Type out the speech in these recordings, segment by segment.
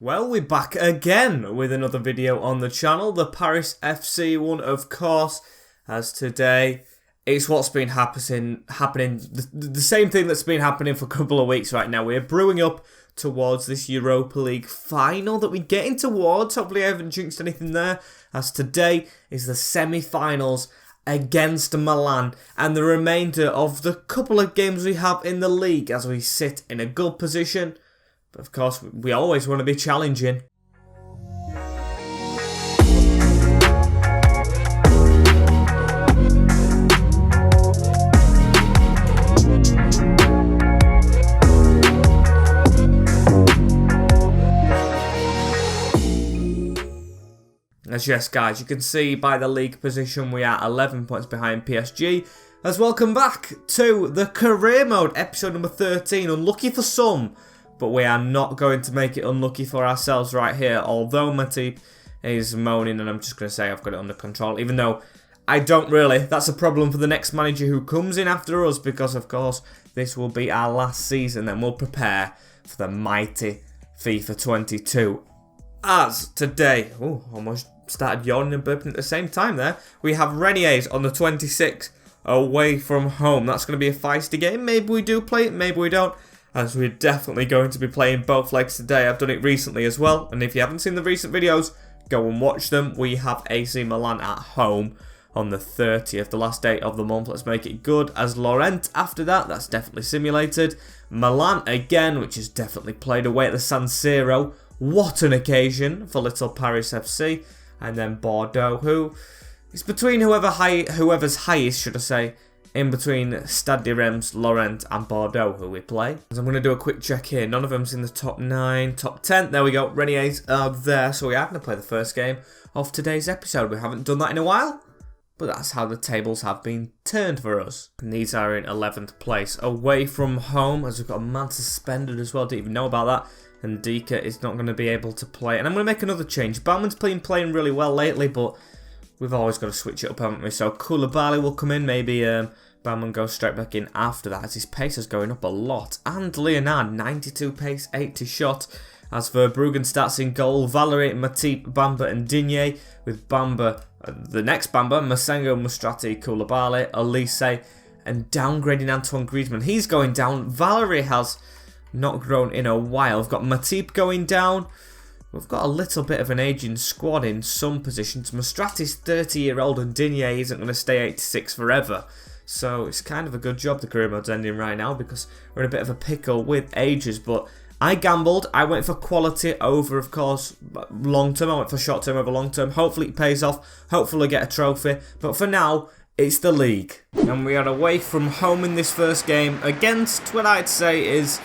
Well, we're back again with another video on the channel, the Paris FC one, of course, as today it's what's been happening, the same thing that's been happening for a couple of weeks right now. We're brewing up towards this Europa League final that we're getting towards. Hopefully I haven't jinxed anything there, as today is the semi-finals against Milan and the remainder of the couple of games we have in the league as we sit in a good position. But of course, we always want to be challenging. As yes, guys, you can see by the league position we are 11 points behind PSG. As welcome back to the career mode, episode number 13. Unlucky for some, but we are not going to make it unlucky for ourselves right here. Although Matip is moaning, and I'm just going to say I've got it under control, even though I don't really. That's a problem for the next manager who comes in after us, because of course this will be our last season. Then we'll prepare for the mighty FIFA 22. As today, almost started yawning and burping at the same time there, we have Renies on the 26th away from home. That's going to be a feisty game. Maybe we do play it, maybe we don't, as we're definitely going to be playing both legs today. I've done it recently as well, and if you haven't seen the recent videos, go and watch them. We have AC Milan at home on the 30th, the last day of the month. Let's make it good. As Lorient after that, that's definitely simulated. Milan again, which is definitely played away at the Siro. What an occasion for little Paris FC. And then Bordeaux, who is between whoever's highest, should I say, in between Stade de Reims, Lorient and Bordeaux, who we play. So I'm going to do a quick check here. None of them's in the top 9, top 10. There we go. Reniers are there. So we are going to play the first game of today's episode. We haven't done that in a while, but that's how the tables have been turned for us. And these are in 11th place, away from home, as we've got a man suspended as well. Didn't even know about that. And Dika is not going to be able to play. And I'm going to make another change. Bauman's been playing really well lately, but we've always got to switch it up, haven't we? So Koulibaly will come in. Maybe Bauman goes straight back in after that, as his pace is going up a lot. And Leonard, 92 pace, 80 shot. As Verbruggen starts in goal, Valerie, Matip, Bamba and Digne. With Bamba, the next Bamba, Masengo, Mustrati, Koulibaly, Elise, and downgrading Antoine Griezmann. He's going down. Valerie has not grown in a while. We've got Matip going down. We've got a little bit of an aging squad in some positions. Mustrati's 30-year-old and Digne isn't going to stay 86 forever. So it's kind of a good job the career mode's ending right now, because we're in a bit of a pickle with ages. But I gambled. I went for quality over, of course, long term. I went for short term over long term. Hopefully it pays off. Hopefully I get a trophy. But for now, it's the league. And we are away from home in this first game against what I'd say is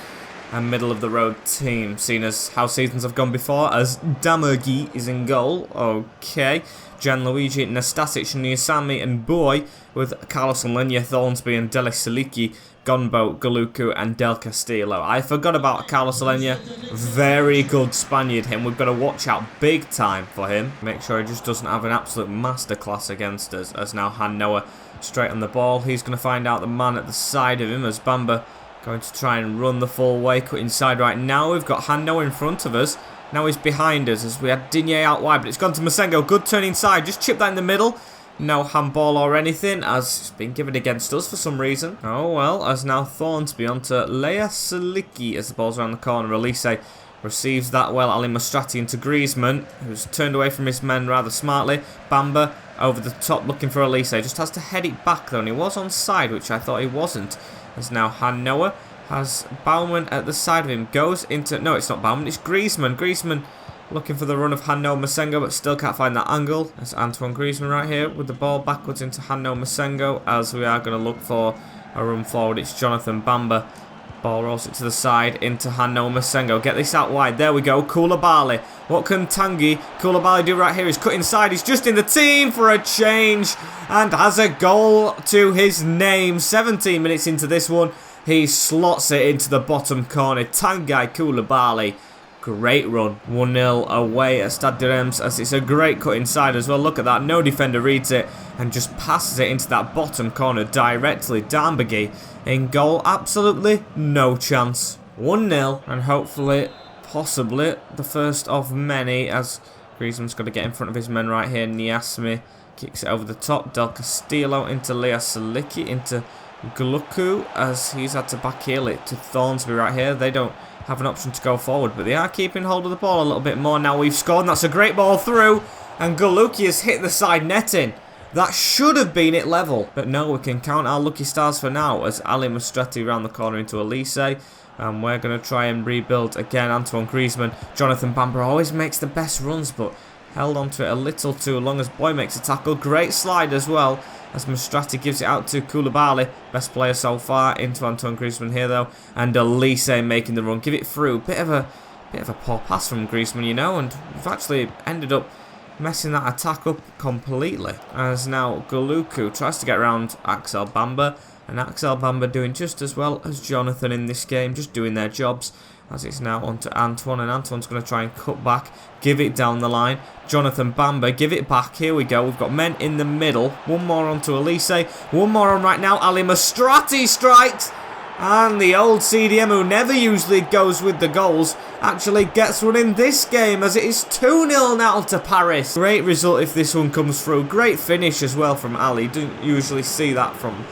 a middle-of-the-road team, seeing as how seasons have gone before, as Damergi is in goal. Okay. Gianluigi, Nastasic, Niasami and Boy, with Carlos Alenya, Thornsby and Delisiliki, Gonbo, Galuku and Del Castillo. I forgot about Carlos Alenya. Very good Spaniard, him. We've got to watch out big time for him. Make sure he just doesn't have an absolute masterclass against us, as now Han Noah straight on the ball. He's going to find out the man at the side of him, as Bamba going to try and run the full way, cut inside right now. We've got Han Noah in front of us. Now he's behind us, as we had Digne out wide, but it's gone to Masengo. Good turn inside. Just chip that in the middle. No handball or anything, as it's been given against us for some reason. Oh well, as now Thornsby onto Lea Siliki as the ball's around the corner. Elise receives that well. Ali Mastrati into Griezmann, who's turned away from his men rather smartly. Bamba over the top looking for Elise. Just has to head it back though, and he was onside, which I thought he wasn't. As now Han Noah has Bauman at the side of him. Goes into... No, it's not Bauman, it's Griezmann. Griezmann looking for the run of Han Noah Masengo, but still can't find that angle. That's Antoine Griezmann right here with the ball backwards into Han Noah Masengo, as we are going to look for a run forward. It's Jonathan Bamba. Ball rolls it to the side into Han Noah Masengo. Get this out wide. There we go. Koulibaly. What can Tanguy Koulibaly do right here? He's cut inside. He's just in the team for a change and has a goal to his name. 17 minutes into this one. He slots it into the bottom corner. Tanguy Koulibaly. Great run. 1-0 away at Stade de Reims, as it's a great cut inside as well. Look at that. No defender reads it and just passes it into that bottom corner directly. Damergi in goal. Absolutely no chance. 1-0, and hopefully possibly the first of many, as Griezmann's got to get in front of his men right here. Niasmi kicks it over the top. Del Castillo into Lea Saliki, into Gluku, as he's had to backheel it to Thornsby right here. They don't have an option to go forward, but they are keeping hold of the ball a little bit more. Now we've scored, and that's a great ball through, and Gluki has hit the side netting. That should have been it level, but no, we can count our lucky stars for now, as Ali Mastrati round the corner into Elise, and we're going to try and rebuild again. Antoine Griezmann, Jonathan Bamber always makes the best runs, but held onto it a little too long as Boy makes a tackle. Great slide as well, as Mastrati gives it out to Koulibaly, best player so far, into Antoine Griezmann here though, and Elise making the run, give it through. Bit of a poor pass from Griezmann, you know, and we've actually ended up messing that attack up completely, as now Guluku tries to get around Axel Bamba, and Axel Bamba doing just as well as Jonathan in this game, just doing their jobs, as it's now onto Antoine, and Antoine's going to try and cut back, give it down the line. Jonathan Bamba, give it back, here we go, we've got men in the middle, one more onto Elise, one more on right now, Ali Mastrati strikes, and the old CDM, who never usually goes with the goals, actually gets one in this game, as it is 2-0 now to Paris. Great result if this one comes through. Great finish as well from Ali. Don't usually see that from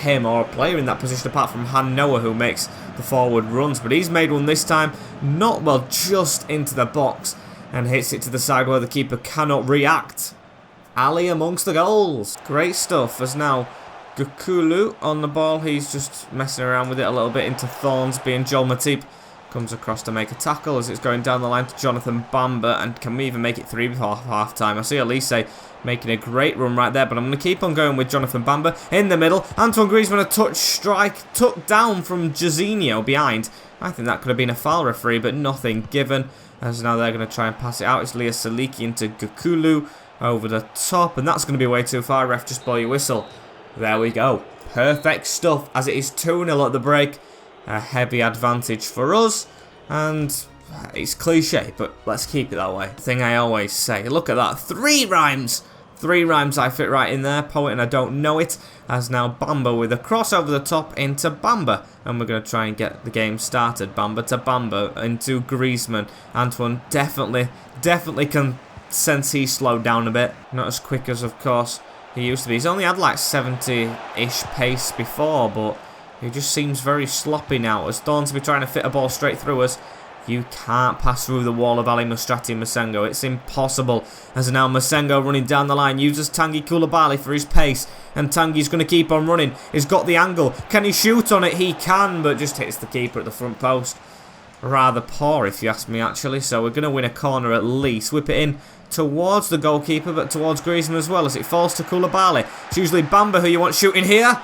him or a player in that position, apart from Han Noah, who makes the forward runs. But he's made one this time, not well, just into the box, and hits it to the side where the keeper cannot react. Ali amongst the goals. Great stuff, as now Gukulu on the ball. He's just messing around with it a little bit into Thornsby, and Joel Matip comes across to make a tackle as it's going down the line to Jonathan Bamba, and can we even make it 3 before half time? I see Elise making a great run right there, but I'm going to keep on going with Jonathan Bamba in the middle. Antoine Griezmann, a touch strike, took down from Jairzinho behind. I think that could have been a foul, referee, but nothing given, as now they're going to try and pass it out. It's Lea Saliki into Gukulu over the top, and that's going to be way too far. Ref, just blow your whistle. There we go. Perfect stuff, as it is 2-0 at the break. A heavy advantage for us, and it's cliche, but let's keep it that way. Thing I always say. Look at that. 3 rhymes. 3 rhymes I fit right in there. Poet and I don't know it. As now Bamba with a cross over the top into Bamba, and we're going to try and get the game started. Bamba to Bamba into Griezmann. Antoine definitely can sense he slowed down a bit. Not as quick as, of course, he used to be. He's only had like 70-ish pace before, but he just seems very sloppy now, as Thornsby trying to fit a ball straight through us. You can't pass through the wall of Ali Mastrati and Masengo. It's impossible. As now Masengo running down the line, uses Tanguy Koulibaly for his pace, and Tanguy's going to keep on running. He's got the angle. Can he shoot on it? He can, but just hits the keeper at the front post. Rather poor, if you ask me, actually. So we're going to win a corner at least. Whip it in towards the goalkeeper, but towards Griezmann as well, as it falls to Koulibaly. It's usually Bamba who you want shooting here,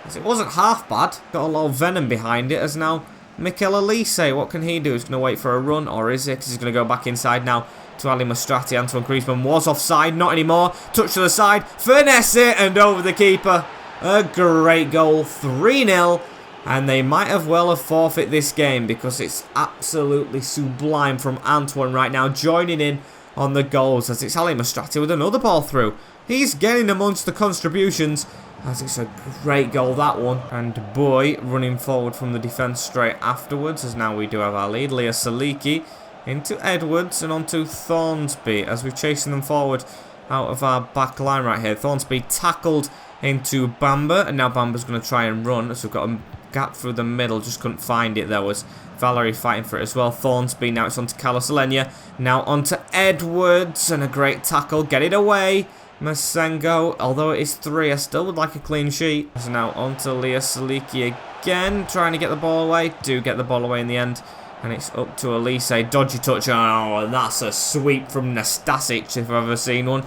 as it wasn't half bad. Got a lot of venom behind it, as now Mikel Elise, what can he do? He's going to wait for a run, or is it? Because he's going to go back inside now to Ali Mastrati. Antoine Griezmann was offside, not anymore. Touch to the side, finesse it, and over the keeper. A great goal, 3-0. And they might have well have forfeit this game, because it's absolutely sublime from Antoine right now, joining in on the goals, as it's Ali Mastrati with another ball through. He's getting amongst the contributions, as it's a great goal, that one. And Boy running forward from the defence straight afterwards, as now we do have our lead. Lea Saliki into Edwards and onto Thornsby, as we're chasing them forward out of our back line right here. Thornsby tackled into Bamba, and now Bamba's going to try and run, so we've got a gap through the middle, just couldn't find it. There was Valerie fighting for it as well. Thornsby, now it's onto Carlos Alenia, now onto Edwards, and a great tackle, get it away. Masengo, although it is 3, I still would like a clean sheet. So now onto Lea Saliki again, trying to get the ball away. Do get the ball away in the end, and it's up to Elise. Dodgy touch, oh, and that's a sweep from Nastasic, if I've ever seen one.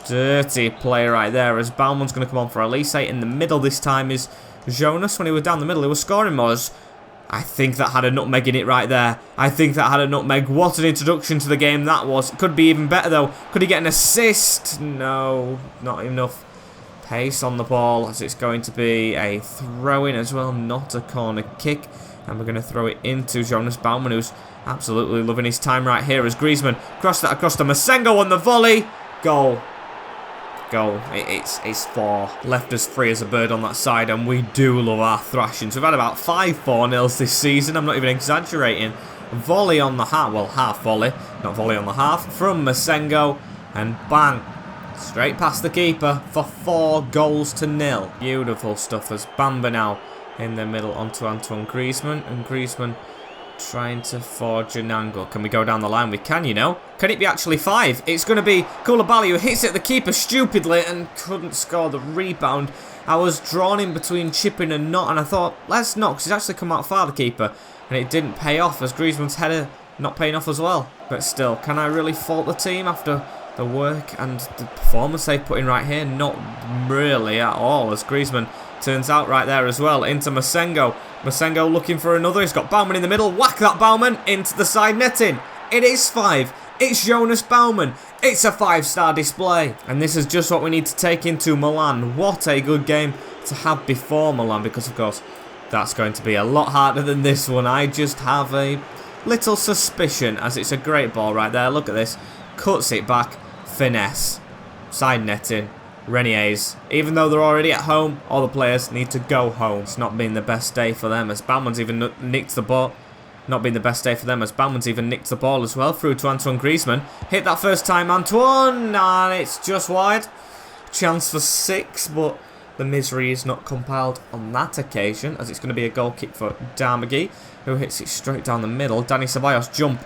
Dirty play right there, as Bauman's going to come on for Elise. In the middle this time is Jonas. When he was down the middle, he was scoring more. I think that had a nutmeg in it right there. I think that had a nutmeg. What an introduction to the game that was. Could be even better though. Could he get an assist? No, not enough pace on the ball, as it's going to be a throw-in as well, not a corner kick. And we're going to throw it into Jonas Bauman, who's absolutely loving his time right here, as Griezmann crossed that across to Masengo on the volley. Goal. Goal. It's 4. Left us free as a bird on that side, and we do love our thrashings. We've had about 5 4-0s this season. I'm not even exaggerating. Volley on the half, well, half volley, not volley on the half, from Masengo, and bang, straight past the keeper for 4-0. Beautiful stuff as Bamba now in the middle onto Antoine Griezmann, and Griezmann trying to forge an angle. Can we go down the line? We can, you know. Can it be actually 5? It's going to be Koulibaly who hits it at the keeper stupidly and couldn't score the rebound. I was drawn in between chipping and not, and I thought, let's not, because he's actually come out far, the keeper. And it didn't pay off as Griezmann's header not paying off as well. But still, can I really fault the team after the work and the performance they put in right here? Not really at all, as Griezmann turns out right there as well into Masengo. Masengo looking for another. He's got Baumann in the middle. Whack that Baumann into the side netting. It is 5. It's Jonas Baumann. It's a 5-star display. And this is just what we need to take into Milan. What a good game to have before Milan, because of course that's going to be a lot harder than this one. I just have a little suspicion, as it's a great ball right there. Look at this. Cuts it back. Finesse. Side netting. Renies. Even though they're already at home, all the players need to go home. It's not been the best day for them, as Baumann's even nicked the ball. Not been the best day for them, as Baumann's even nicked the ball as well through to Antoine Griezmann. Hit that first time, Antoine, and it's just wide. Chance for 6, but the misery is not compiled on that occasion, as it's going to be a goal kick for Darmagui, who hits it straight down the middle. Dani Ceballos jump.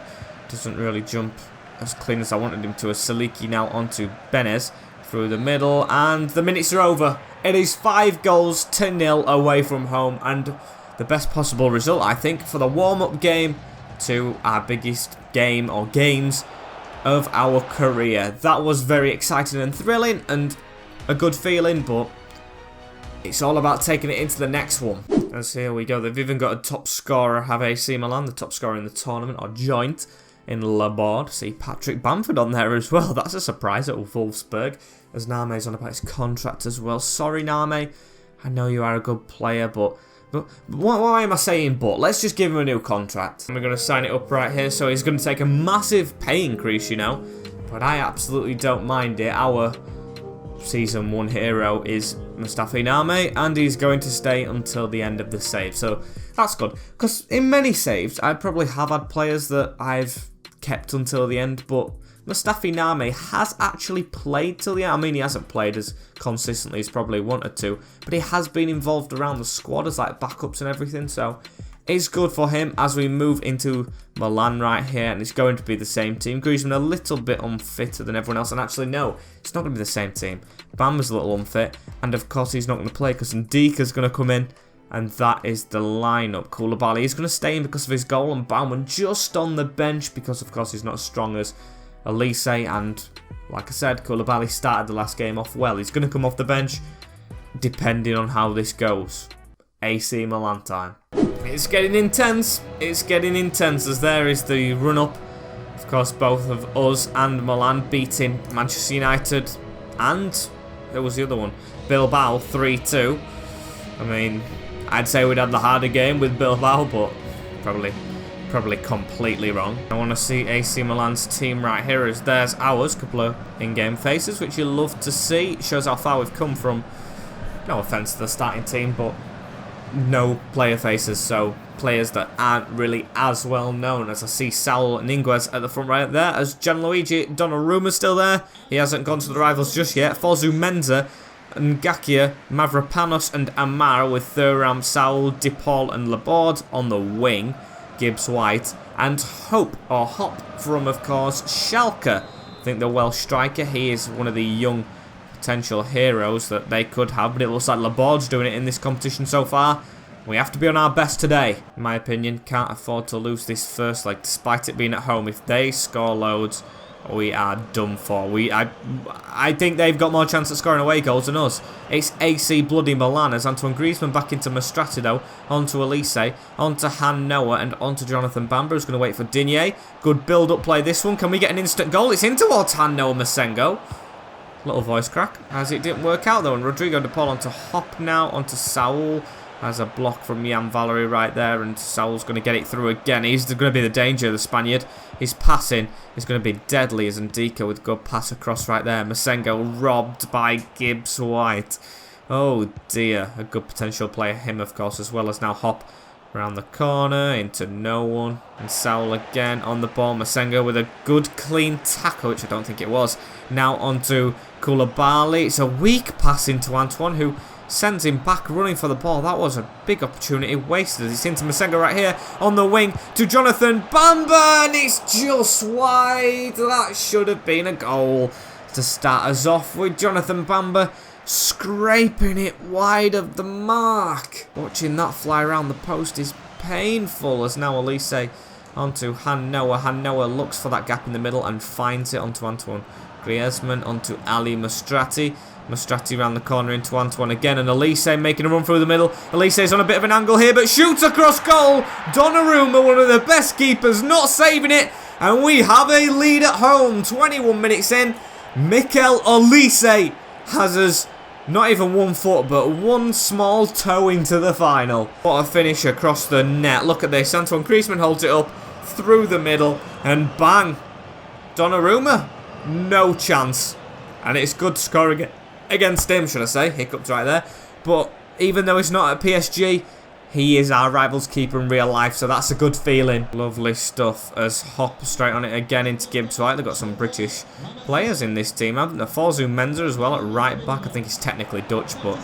Doesn't really jump as clean as I wanted him to, as Saliki now onto Benez. Through the middle, and the minutes are over. It is 5-0 away from home, and the best possible result, I think, for the warm-up game to our biggest game or games of our career. That was very exciting and thrilling and a good feeling, but it's all about taking it into the next one. As here we go, they've even got a top scorer, have AC Milan, the top scorer in the tournament, or joint in Laborde. See Patrick Bamford on there as well. That's a surprise at Wolfsburg, as Name's on about his contract as well. Sorry, Name. I know you are a good player, but why am I saying but? Let's just give him a new contract. And we're going to sign it up right here, so he's going to take a massive pay increase, you know. But I absolutely don't mind it. Our Season 1 hero is Mustafi Name, and he's going to stay until the end of the save. So that's good, because in many saves, I probably have had players that I've kept until the end, but Mustafi Name has actually played till the end. I mean, he hasn't played as consistently as probably wanted to, but he has been involved around the squad as like backups and everything, so it's good for him as we move into Milan right here, and it's going to be the same team. Griezmann a little bit unfitter than everyone else, and actually no, it's not going to be the same team. Bamba's a little unfit, and of course he's not going to play because Ndika's going to come in. And that is the lineup. Koulibaly is going to stay in because of his goal, and Baumann just on the bench because, of course, he's not as strong as Elise. And, like I said, Koulibaly started the last game off well. He's going to come off the bench depending on how this goes. AC Milan time. It's getting intense. It's getting intense, as there is the run-up. Of course, both of us and Milan beating Manchester United and, who was the other one? Bilbao 3-2. I mean, I'd say we'd had the harder game with Bilbao, but probably completely wrong. I want to see AC Milan's team right here, as there's ours. Couple of in-game faces, which you love to see. It shows how far we've come from, no offence to the starting team, but no player faces, so players that aren't really as well known. As I see Saul Niguez at the front right there, as Gianluigi Donnarumma's still there. He hasn't gone to the rivals just yet. Fosu Menza, Ngakia, Mavropanos and Amar, with Thuram, Saul, DePaul and Laborde on the wing. Gibbs White and Hop from, of course, Schalke. I think the Welsh striker, he is one of the young potential heroes that they could have, but it looks like Laborde's doing it in this competition so far. We have to be on our best today, in my opinion. Can't afford to lose this first leg, despite it being at home. If they score loads, we are done for. I think they've got more chance at scoring away goals than us. It's AC bloody Milan, as Antoine Griezmann back into Mastratido, onto Elise, onto Han Noah, and onto Jonathan Bamba, who's going to wait for Digne. Good build-up play this one. Can we get an instant goal? It's in towards Han Noah Masengo. Little voice crack, as it didn't work out though. And Rodrigo de Paul onto Hop now, onto Saul. Has a block from Jan Valery right there, and Saul's going to get it through again. He's going to be the danger, the Spaniard. His passing is going to be deadly, as Ndika with a good pass across right there. Masengo robbed by Gibbs White. Oh dear, a good potential player, him of course, as well as now Hop Around the corner, into no one. And Saul again on the ball. Masengo with a good clean tackle, which I don't think it was. Now onto Koulibaly. It's a weak pass into Antoine, who sends him back running for the ball. That was a big opportunity wasted. It's into Masengo right here on the wing to Jonathan Bamba, and it's just wide. That should have been a goal to start us off with Jonathan Bamba scraping it wide of the mark. Watching that fly around the post is painful, as now Elise onto Han Noah. Han Noah looks for that gap in the middle and finds it onto Antoine Griezmann, onto Ali Mastrati. Mastrati around the corner into Antoine again, and Elise making a run through the middle. Elise's on a bit of an angle here, but shoots across goal. Donnarumma, one of the best keepers, not saving it, and we have a lead at home. 21 minutes in, Mikel Elise has us not even 1 foot, but 1 small toe into the final. What a finish across the net. Look at this. Antoine Griezmann holds it up through the middle, and bang. Donnarumma, no chance. And it's good scoring against him, should I say. Hiccuped right there. But even though he's not at PSG, he is our rival's keeper in real life, so that's a good feeling. Lovely stuff as Hop straight on it again into Gibbs White. They've got some British players in this team, haven't they? Forzu Menza as well at right back. I think he's technically Dutch, but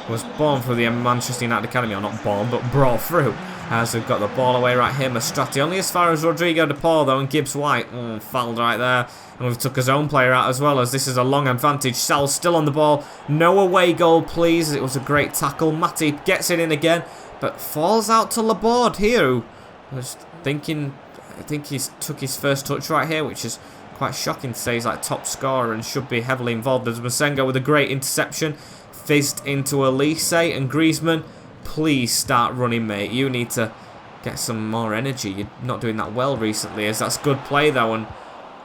was born through the Manchester United Academy. Or not born, but brought through. As we've got the ball away right here. Mastrati only as far as Rodrigo de Paul, though, and Gibbs White fouled right there. And we've took his own player out as well, as this is a long advantage. Sal's still on the ball. No away goal, please. It was a great tackle. Matip gets it in again, but falls out to Laborde here, who was thinking, I think he's took his first touch right here, which is quite shocking to say. He's like top scorer and should be heavily involved. As Masengo with a great interception, fizzed into Elise, and Griezmann, please start running, mate. You need to get some more energy. You're not doing that well recently, as that's good play though, and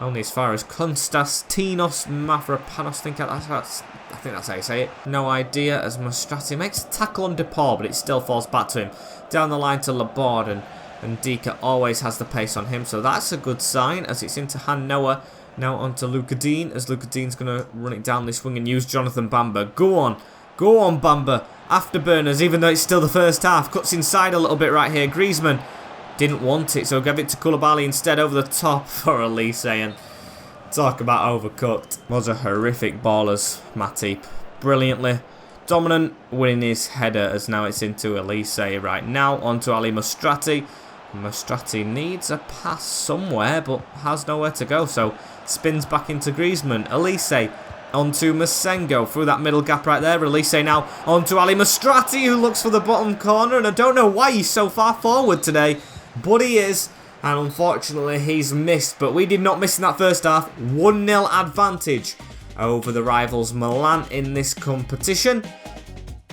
only as far as Konstantinos Mavropanos, I think that's how you say it. No idea, as Mastrati makes a tackle on DePaul, but it still falls back to him. Down the line to Laborde, and Dika always has the pace on him, so that's a good sign, as it's into Han Noah. Now onto Luca Dean, as Luca Dean's going to run it down this wing and use Jonathan Bamba. Go on Bamba. Afterburners, even though it's still the first half. Cuts inside a little bit right here. Griezmann didn't want it, so give it to Koulibaly instead over the top for Elise, and talk about overcooked. Was a horrific ball as Matip brilliantly dominant, winning his header, as now it's into Elise right now. Onto Ali Mastrati. Mastrati needs a pass somewhere, but has nowhere to go, so spins back into Griezmann. Elise onto Masengo through that middle gap right there. Elise now onto Ali Mastrati, who looks for the bottom corner, and I don't know why he's so far forward today, but he is, and unfortunately he's missed. But we did not miss in that first half. 1-0 advantage over the rivals Milan in this competition,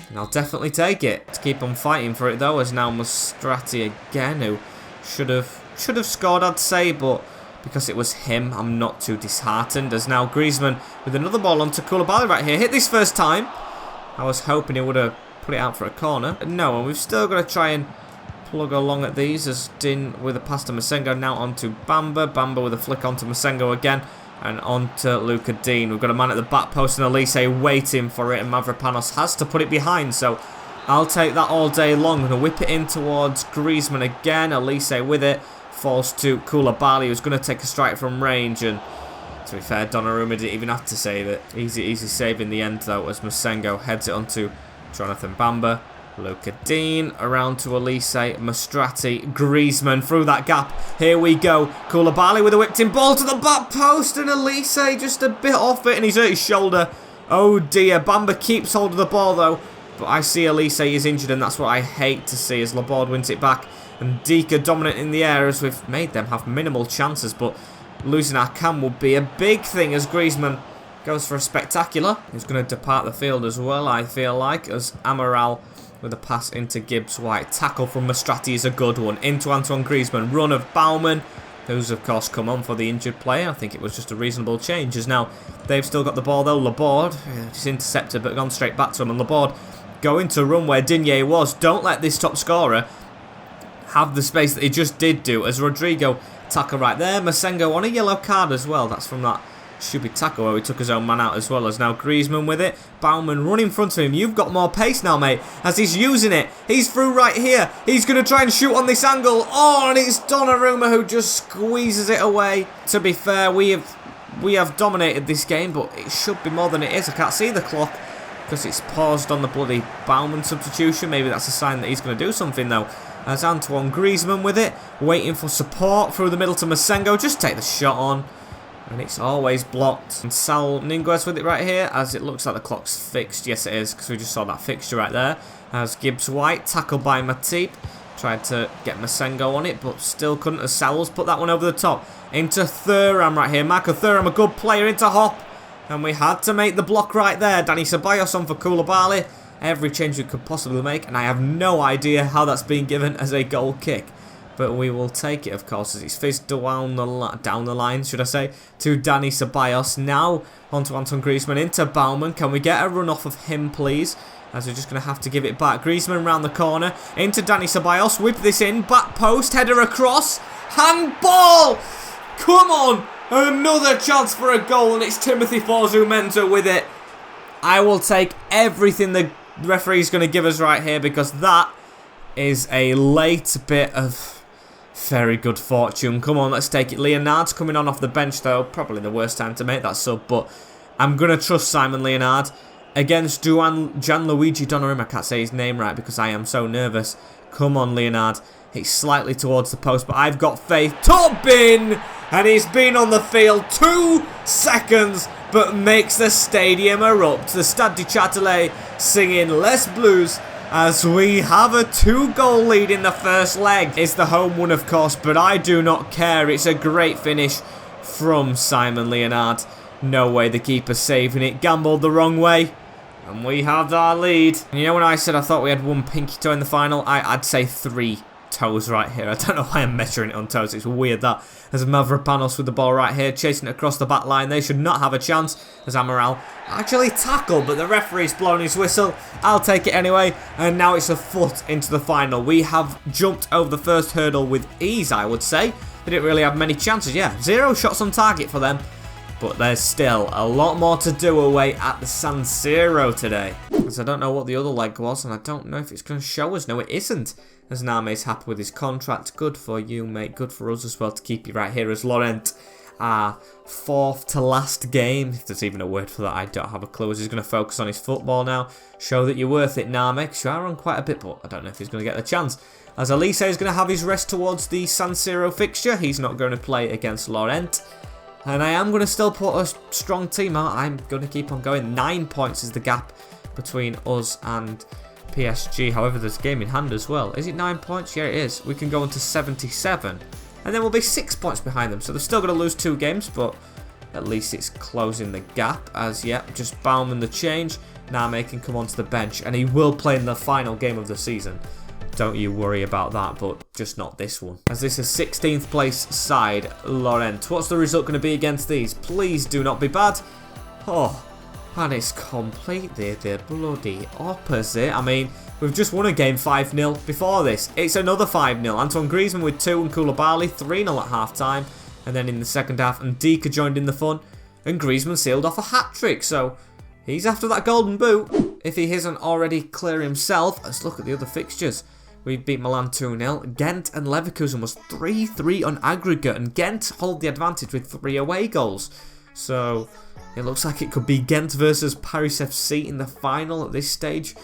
and I'll definitely take it to keep on fighting for it though, as now Mastrati again, who should have scored, I'd say, but because it was him, I'm not too disheartened. As now Griezmann with another ball onto Koulibaly right here. Hit this first time. I was hoping he would have put it out for a corner. No, and we've still got to try and plug along at these, as Din with a pass to Masengo. Now onto Bamba. Bamba with a flick onto Masengo again. And onto Luca Dean. We've got a man at the back post and Elise waiting for it. And Mavropanos has to put it behind. So I'll take that all day long. I'm going to whip it in towards Griezmann again. Elise with it. Falls to Koulibaly, who's going to take a strike from range, and to be fair, Donnarumma didn't even have to save it. Easy save in the end though, as Masengo heads it onto Jonathan Bamba. Luca Dean around to Elise, Mastrati, Griezmann through that gap. Here we go. Koulibaly with a whipped in ball to the back post, and Elise just a bit off it, and he's hurt his shoulder. Oh dear, Bamba keeps hold of the ball though, but I see Elise is injured, and that's what I hate to see, as Laborde wins it back. And Dika dominant in the air, as we've made them have minimal chances, but losing our cam would be a big thing, as Griezmann goes for a spectacular. He's going to depart the field as well, I feel like, as Amaral with a pass into Gibbs White. Tackle from Mastrati is a good one. Into Antoine Griezmann. Run of Baumann, who's of course come on for the injured player. I think it was just a reasonable change, as now they've still got the ball though. Laborde, it's intercepted but gone straight back to him, and Laborde going to run where Digne was. Don't let this top scorer have the space that he just did do, as Rodrigo tackle right there. Masengo on a yellow card as well. That's from that Stupid tackle where he took his own man out as well. As now Griezmann with it. Baumann running in front of him. You've got more pace now, mate. As he's using it. He's through right here. He's going to try and shoot on this angle. Oh, and it's Donnarumma who just squeezes it away. To be fair, we have dominated this game, but it should be more than it is. I can't see the clock because it's paused on the bloody Baumann substitution. Maybe that's a sign that he's going to do something, though. As Antoine Griezmann with it, waiting for support through the middle to Masengo. Just take the shot on. And it's always blocked. And Sal Niguez with it right here, as it looks like the clock's fixed. Yes, it is, because we just saw that fixture right there. As Gibbs White, tackled by Matip. Tried to get Masengo on it, but still couldn't, as Sal's put that one over the top. Into Thuram right here. Marco Thuram, a good player, into Hop. And we had to make the block right there. Dani Ceballos on for Koulibaly. Every change we could possibly make, and I have no idea how that's being given as a goal kick. But we will take it, of course, as it's fizzed down the line, should I say, to Dani Ceballos. Now, onto Antoine Griezmann, into Baumann. Can we get a run off of him, please? As we're just going to have to give it back. Griezmann round the corner, into Dani Ceballos. Whip this in, back post, header across. Handball! Come on! Another chance for a goal, and it's Timothy Fosu-Mensah with it. I will take everything the referee's going to give us right here, because that is a late bit of very good fortune. Come on, let's take it. Leonard's coming on off the bench, though. Probably the worst time to make that sub, but I'm going to trust Simon Leonard against Gianluigi Donnarumma. I can't say his name right because I am so nervous. Come on, Leonard. He's slightly towards the post, but I've got faith. Top bin! And he's been on the field 2 seconds, but makes the stadium erupt. The Stade du Châtelet singing Les Blues, as we have a 2-goal lead in the first leg. It's the home one, of course, but I do not care. It's a great finish from Simon Leonard. No way the keeper saving it. Gambled the wrong way. And we have our lead. And you know when I said I thought we had 1 pinky toe in the final? I'd say 3 toes right here. I don't know why I'm measuring it on toes. It's weird that. As Mavropanos with the ball right here, chasing it across the back line. They should not have a chance. As Amaral actually tackled, but the referee's blown his whistle. I'll take it anyway. And now it's a foot into the final. We have jumped over the first hurdle with ease, I would say. They didn't really have many chances. Yeah, 0 shots on target for them. But there's still a lot more to do away at the San Siro today. As I don't know what the other leg was, and I don't know if it's going to show us. No, it isn't. As Name's happy with his contract. Good for you, mate. Good for us as well to keep you right here as Lorient. Our 4th to last game. If there's even a word for that, I don't have a clue. As he's going to focus on his football now. Show that you're worth it, Name. Because you are on quite a bit, but I don't know if he's going to get the chance. As Elise is going to have his rest towards the San Siro fixture. He's not going to play against Lorient. And I am going to still put a strong team out. I'm going to keep on going. 9 points is the gap between us and PSG. However, there's a game in hand as well. Is it 9 points? Yeah, it is. We can go on to 77. And then we'll be 6 points behind them. So they're still going to lose 2 games, but at least it's closing the gap. As, yep, just Baumann the change. Name can come onto the bench. And he will play in the final game of the season. Don't you worry about that, but just not this one. As this is 16th place side, Lorient. What's the result going to be against these? Please do not be bad. Oh, and it's completely the bloody opposite. I mean, we've just won a game 5-0 before this. It's another 5-0. Antoine Griezmann with 2 and Koulibaly 3-0 at half-time. And then in the second half, Ndika joined in the fun. And Griezmann sealed off a hat-trick, so he's after that golden boot. If he isn't already clear himself, let's look at the other fixtures. We beat Milan 2-0. Ghent and Leverkusen was 3-3 on aggregate. And Ghent hold the advantage with 3 away goals. So it looks like it could be Ghent versus Paris FC in the final at this stage.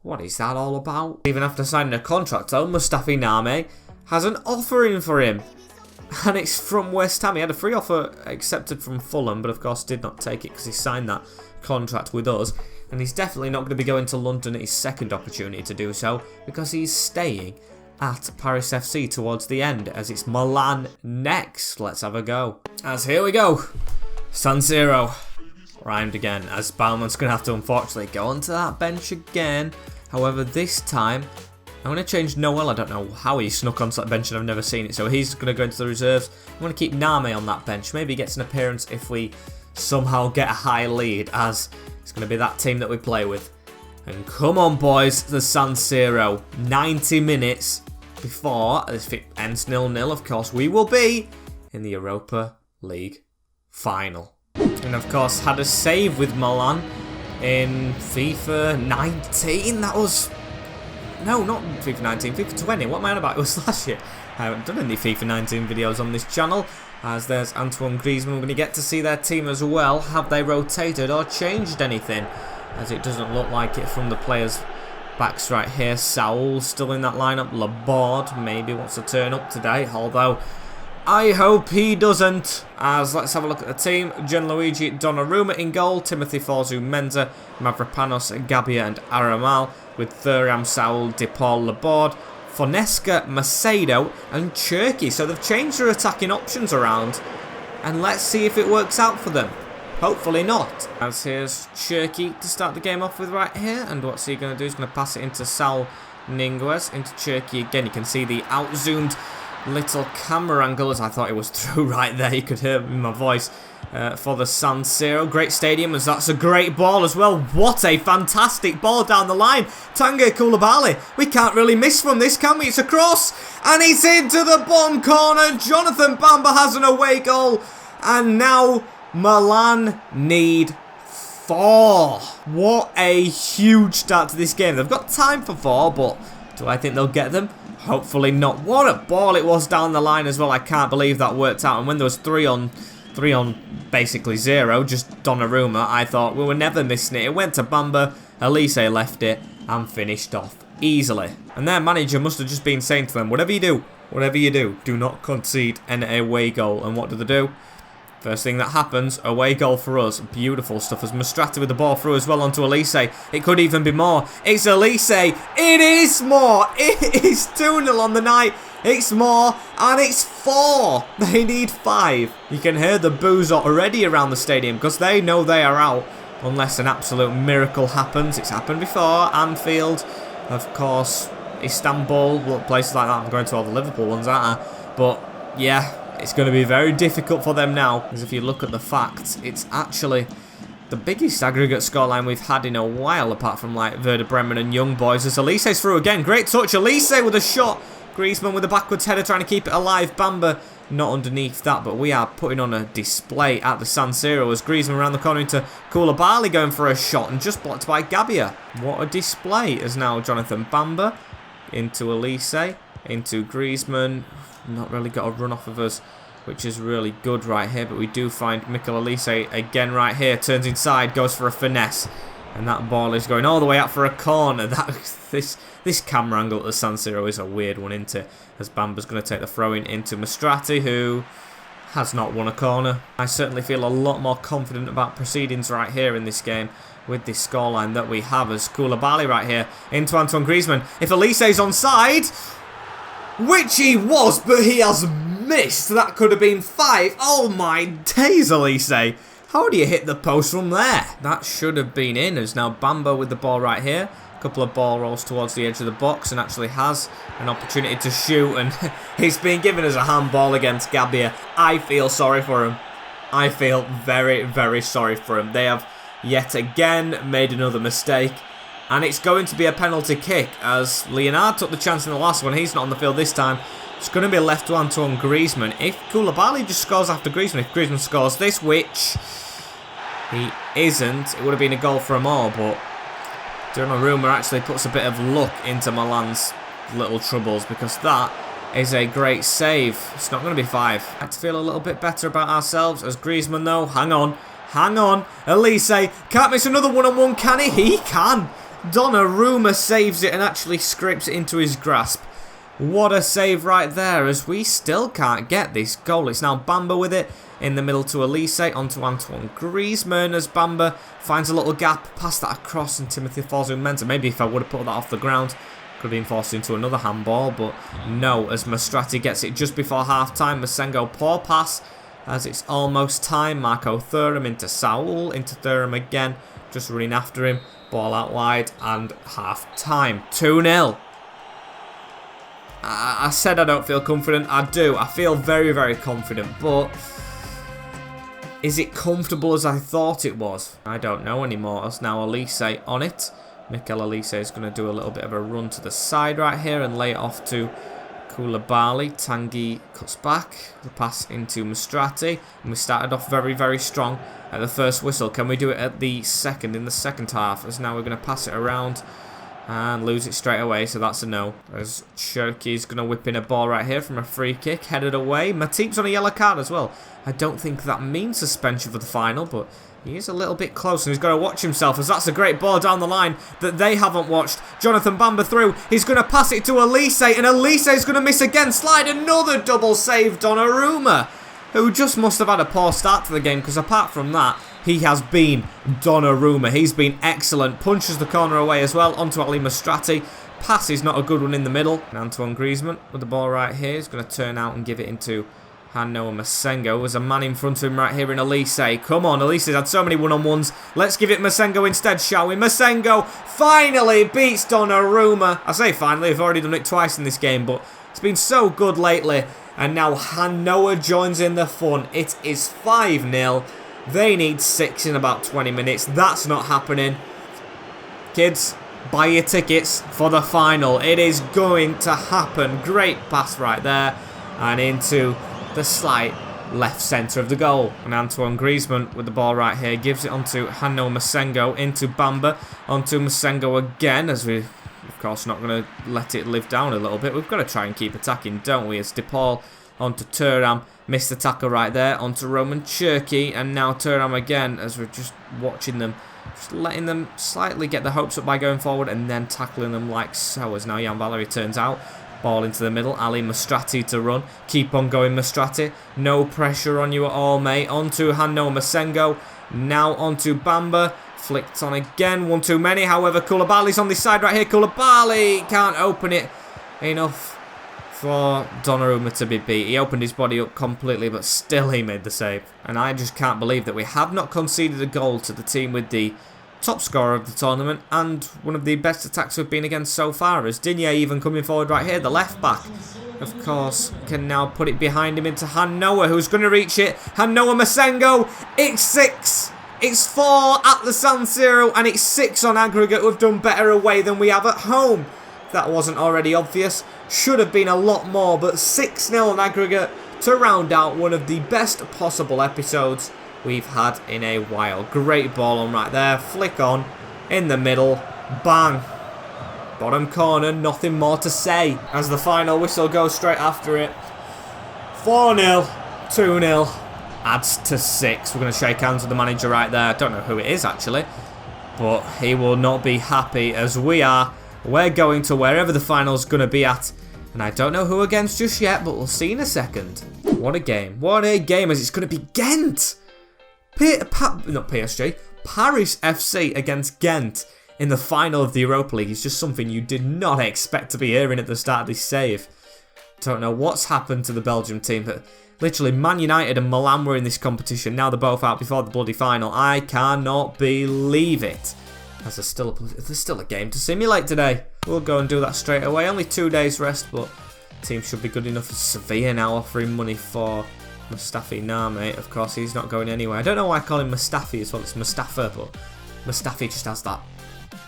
What is that all about? Even after signing a contract though, Mustafi Name has an offer in for him. And it's from West Ham. He had a free offer accepted from Fulham, but of course did not take it because he signed that contract with us. And he's definitely not going to be going to London at his second opportunity to do so, because he's staying at Paris FC towards the end, as it's Milan next. Let's have a go. As here we go. San Siro. Rhymed again, as Baumann's going to have to unfortunately go onto that bench again. However, this time, I'm going to change Noel. I don't know how he snuck onto that bench and I've never seen it, so he's going to go into the reserves. I'm going to keep Name on that bench. Maybe he gets an appearance if we somehow get a high lead, as it's going to be that team that we play with. And come on, boys, the San Siro. 90 minutes before, if it ends 0-0, of course, we will be in the Europa League final. And of course had a save with Milan in FIFA 19. That was... No, not FIFA 19, FIFA 20. What am I on about? It was last year. I haven't done any FIFA 19 videos on this channel. As there's Antoine Griezmann. We're going to get to see their team as well. Have they rotated or changed anything? As it doesn't look like it from the players' backs right here. Saul still in that lineup. Laborde maybe wants to turn up today. Although I hope he doesn't. As let's have a look at the team. Gianluigi Donnarumma in goal. Timothy Forzu Menza. Mavropanos, Gabbia and Aramal. With Thuram, Saul, DePaul, Laborde. Fonesca, Macedo and Cherky. So they've changed their attacking options around. And let's see if it works out for them. Hopefully not. As here's Cherky to start the game off with right here. And what's he going to do? He's going to pass it into Saul Niguez. Into Cherky again. You can see the out-zoomed little camera angle as I thought it was through right there. You could hear it in my voice. For the San Siro. Great stadium as that's a great ball as well. What a fantastic ball down the line. Tanguy Koulibaly. We can't really miss from this, can we? It's a cross. And it's into the bottom corner. Jonathan Bamba has an away goal. And now Milan need 4. What a huge start to this game. They've got time for 4, but do I think they'll get them? Hopefully not. What a ball it was down the line as well. I can't believe that worked out. And when there was 3 on basically 0, just Donnarumma, I thought we were never missing it. It went to Bamba, Elise left it, and finished off easily. And their manager must have just been saying to them, whatever you do, do not concede an away goal. And what do they do? First thing that happens, away goal for us. Beautiful stuff as Mastrati with the ball through as well onto Elise. It could even be more. It's Elise. It is more. It is 2-0 on the night. It's more. And it's 4. They need 5. You can hear the boos already around the stadium because they know they are out. Unless an absolute miracle happens. It's happened before. Anfield, of course, Istanbul, places like that. I'm going to all the Liverpool ones, aren't I? But, yeah. It's going to be very difficult for them now, because if you look at the facts, it's actually the biggest aggregate scoreline we've had in a while, apart from like Werder Bremen and Young Boys. As Elise's through again, great touch, Elise with a shot, Griezmann with a backwards header trying to keep it alive, Bamba not underneath that, but we are putting on a display at the San Siro as Griezmann around the corner into Koulibaly going for a shot and just blocked by Gabbia. What a display as now Jonathan Bamba into Elise, into Griezmann. Not really got a run off of us, which is really good right here. But we do find Mikel Elise again right here. Turns inside, goes for a finesse. And that ball is going all the way out for a corner. This camera angle at the San Siro is a weird one, isn't it? As Bamba's going to take the throw-in into Mastrati, who has not won a corner. I certainly feel a lot more confident about proceedings right here in this game with this scoreline that we have as Koulibaly right here into Antoine Griezmann. If Elise's onside... Which he was, but he has missed. That could have been 5. Oh my days, Elise. How do you hit the post from there? That should have been in, as now Bamba with the ball right here. A couple of ball rolls towards the edge of the box and actually has an opportunity to shoot. And he's been given as a handball against Gabbia. I feel sorry for him. I feel very, very sorry for him. They have yet again made another mistake. And it's going to be a penalty kick as Leonard took the chance in the last one. He's not on the field this time. It's going to be left to Antoine Griezmann. If Koulibaly just scores after Griezmann, if Griezmann scores this, which he isn't, it would have been a goal for them all. But Donnarumma actually puts a bit of luck into Milan's little troubles because that is a great save. It's not going to be 5. I have to feel a little bit better about ourselves as Griezmann though. Hang on. Elise can't miss another one-on-one, can he? He can. Donnarumma saves it and actually scripts it into his grasp. What a save right there as we still can't get this goal. It's now Bamba with it in the middle to Elise onto Antoine Griezmann as Bamba finds a little gap. Pass that across and Timothy Forzu Menza. Maybe if I would have put that off the ground, could have been forced into another handball, but no, as Mastrati gets it just before half-time. Masengo, poor pass as it's almost time. Marco Thuram into Saul, into Thuram again, just running after him. Ball out wide and half-time. 2-0. I said I don't feel confident. I do. I feel very, very confident. But is it comfortable as I thought it was? I don't know anymore. As now Elise on it. Mikel Elise is going to do a little bit of a run to the side right here and lay it off to Koulibaly, Tanguy cuts back, the pass into Mastrati, and we started off very, very strong at the first whistle. Can we do it at the second, in the second half, as now we're going to pass it around and lose it straight away, so that's a no. As Cherki's going to whip in a ball right here from a free kick, headed away. Matip's on a yellow card as well. I don't think that means suspension for the final, but he is a little bit close, and he's got to watch himself, as that's a great ball down the line that they haven't watched. Jonathan Bamba through. He's going to pass it to Elise, and Elise is going to miss again. Slide another double save, Donnarumma, who just must have had a poor start to the game, because apart from that, he has been Donnarumma. He's been excellent. Punches the corner away as well, onto Ali Mastrati. Pass is not a good one in the middle. And Antoine Griezmann with the ball right here. He's going to turn out and give it into Hanno Masengo. There's a man in front of him right here in Elise. Come on, Elise has had so many one-on-ones. Let's give it Masengo instead, shall we? Masengo finally beats Donnarumma. I say finally, I've already done it twice in this game, but it's been so good lately. And now Hanno joins in the fun. It is 5-0. They need 6 in about 20 minutes. That's not happening. Kids, buy your tickets for the final. It is going to happen. Great pass right there. And into the slight left centre of the goal. And Antoine Griezmann with the ball right here gives it onto Hanno Masengo, into Bamba, onto Masengo again, as we, of course, not going to let it live down a little bit. We've got to try and keep attacking, don't we? It's DePaul onto Thuram, missed the tackle right there, onto Roman Cherki, and now Thuram again, as we're just watching them, just letting them slightly get the hopes up by going forward and then tackling them like so, as now Jan Valery turns out. Ball into the middle, Ali Mastrati to run. Keep on going, Mastrati. No pressure on you at all, mate. Onto Hanno Masengo. Now onto Bamba. Flicked on again. One too many. However, Koulibaly's on this side right here. Koulibaly can't open it enough for Donnarumma to be beat. He opened his body up completely, but still he made the save. And I just can't believe that we have not conceded a goal to the team with the top scorer of the tournament and one of the best attacks we've been against so far, as Digne even coming forward right here, the left back, of course, can now put it behind him into Hannoa, who's going to reach it. Hannoa Masengo, it's 6, it's 4 at the San Siro, and it's 6 on aggregate. We've done better away than we have at home. That wasn't already obvious. Should have been a lot more, but 6-0 on aggregate to round out one of the best possible episodes we've had in a while. Great ball on right there. Flick on. In the middle. Bang. Bottom corner. Nothing more to say, as the final whistle goes straight after it. 4-0. 2-0. Adds to 6. We're going to shake hands with the manager right there. I don't know who it is, actually, but he will not be happy, as we are. We're going to wherever the final's going to be at. And I don't know who against just yet, but we'll see in a second. What a game. What a game, as it's going to be Ghent. Not PSG, Paris FC against Ghent in the final of the Europa League is just something you did not expect to be hearing at the start of this save. Don't know what's happened to the Belgium team, but literally Man United and Milan were in this competition. Now they're both out before the bloody final. I cannot believe it. As there's still a game to simulate today. We'll go and do that straight away. Only 2 days rest, but the team should be good enough. For Sevilla now offering money for Mustafi. Nah, mate, of course he's not going anywhere. I don't know why I call him Mustafi as well. It's Mustafa, but Mustafi just has that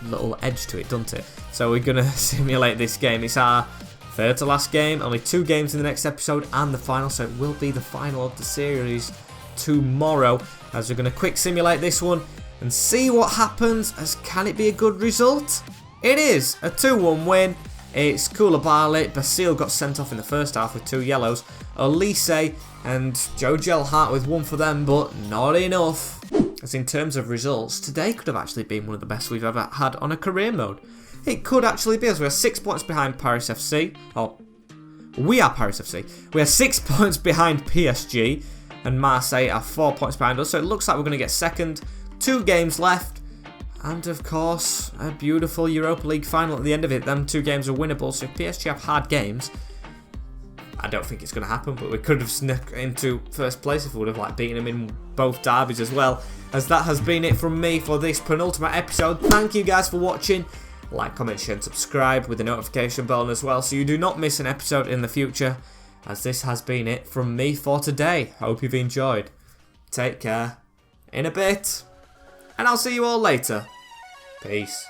little edge to it, doesn't it? So we're going to simulate this game. It's our third to last game. Only 2 games in the next episode and the final. So it will be the final of the series tomorrow. As we're going to quick simulate this one and see what happens. As can it be a good result? It is a 2-1 win. It's Koulibaly. Basile got sent off in the first half with 2 yellows. Elise and Joe Gelhardt with 1 for them, but not enough. As in terms of results, today could have actually been one of the best we've ever had on a career mode. It could actually be, as we are 6 points behind Paris FC. Oh, we are Paris FC. We are 6 points behind PSG, and Marseille are 4 points behind us. So it looks like we're going to get second. 2 games left. And of course, a beautiful Europa League final at the end of it. Them 2 games are winnable, so if PSG have hard games, I don't think it's going to happen, but we could have snuck into first place if we would have beaten them in both derbies as well. As that has been it from me for this penultimate episode. Thank you guys for watching. Like, comment, share and subscribe with the notification bell as well, so you do not miss an episode in the future. As this has been it from me for today. Hope you've enjoyed. Take care. In a bit. And I'll see you all later. Peace.